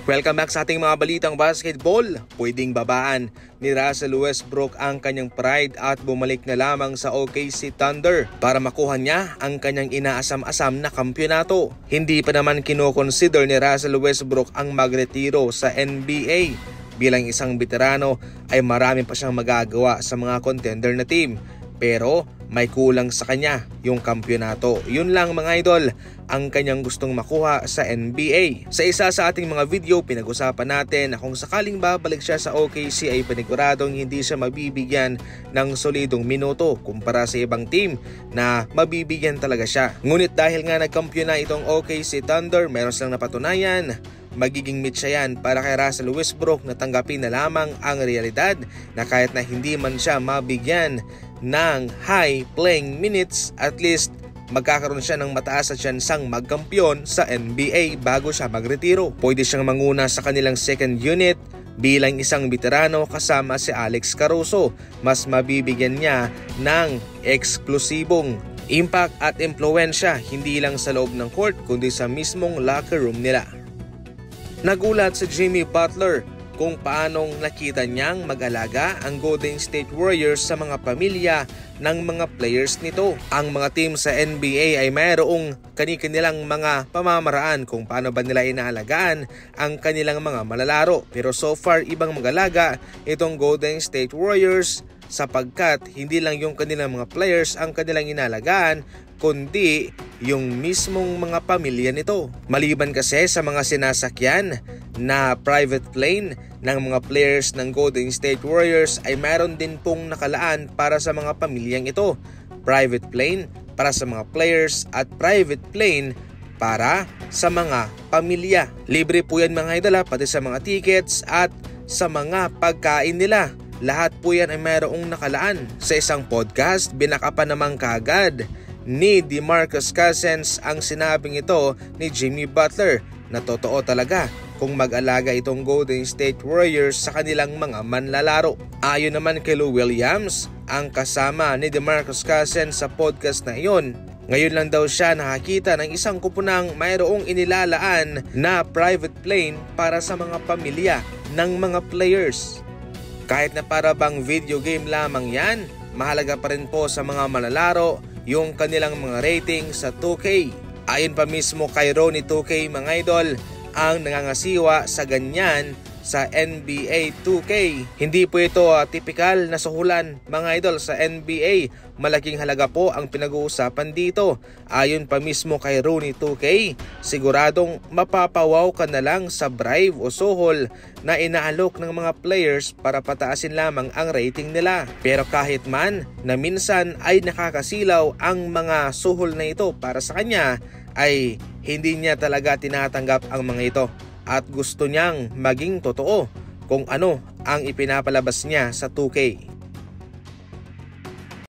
Welcome back sa ating mga balitang basketball. Pwedeng babaan ni Russell Westbrook ang kanyang pride at bumalik na lamang sa OKC Thunder para makuha niya ang kanyang inaasam-asam na kampyonato. Hindi pa naman kinoconsider ni Russell Westbrook ang magretiro sa NBA. Bilang isang veterano ay marami pa siyang magagawa sa mga contender na team. Pero may kulang sa kanya yung kampyonato. Yun lang mga idol ang kanyang gustong makuha sa NBA. Sa isa sa ating mga video, pinag-usapan natin na kung sakaling babalik siya sa OKC ay paniguradong hindi siya mabibigyan ng solidong minuto kumpara sa ibang team na mabibigyan talaga siya. Ngunit dahil nga nagkampyon na itong OKC Thunder, meron silang napatunayan. Magiging mitsa yan para kay Russell Westbrook na tanggapin na lamang ang realidad na kahit na hindi man siya mabigyan ng high playing minutes, at least magkakaroon siya ng mataas at tsansang magkampiyon sa NBA bago siya magretiro. Pwede siyang manguna sa kanilang second unit bilang isang veterano kasama si Alex Caruso. Mas mabibigyan niya ng eksklusibong impact at impluwensya hindi lang sa loob ng court kundi sa mismong locker room nila. Nagulat si Jimmy Butler kung paanong nakita niyang mag-alaga ang Golden State Warriors sa mga pamilya ng mga players nito. Ang mga team sa NBA ay mayroong kani-kanilang mga pamamaraan kung paano ba nila inaalagaan ang kanilang mga malalaro. Pero so far ibang mag-alaga itong Golden State Warriors sapagkat hindi lang yung kanilang mga players ang kanilang inalagaan kundi yung mismong mga pamilya nito. Maliban kasi sa mga sinasakyan na private plane ng mga players ng Golden State Warriors ay mayroon din pong nakalaan para sa mga pamilyang ito. Private plane para sa mga players at private plane para sa mga pamilya. Libre po yan mga idol, pati sa mga tickets at sa mga pagkain nila. Lahat po yan ay mayroong nakalaan. Sa isang podcast, binakapan naman kaagad ni DeMarcus Cousins ang sinabing ito ni Jimmy Butler na totoo talaga kung mag-alaga itong Golden State Warriors sa kanilang mga manlalaro. Ayon naman kay Lou Williams, ang kasama ni DeMarcus Cousins sa podcast na iyon, ngayon lang daw siya nakakita ng isang kupunang mayroong inilalaan na private plane para sa mga pamilya ng mga players. Kahit na para bang video game lamang yan, mahalaga pa rin po sa mga manlalaro yung kanilang mga rating sa 2K. Ayon pa mismo kay Ronnie 2K mga idol, ang nangangasiwa sa ganyan sa NBA 2K. Hindi po ito typical na suhulan mga idol sa NBA. Malaking halaga po ang pinag-uusapan dito. Ayon pa mismo kay Ronnie 2K, siguradong mapapawaw ka na lang sa bribe o suhol na inaalok ng mga players para pataasin lamang ang rating nila. Pero kahit man na minsan ay nakakasilaw ang mga suhol na ito para sa kanya, ay hindi niya talaga tinatanggap ang mga ito. At gusto niyang maging totoo kung ano ang ipinapalabas niya sa 2K.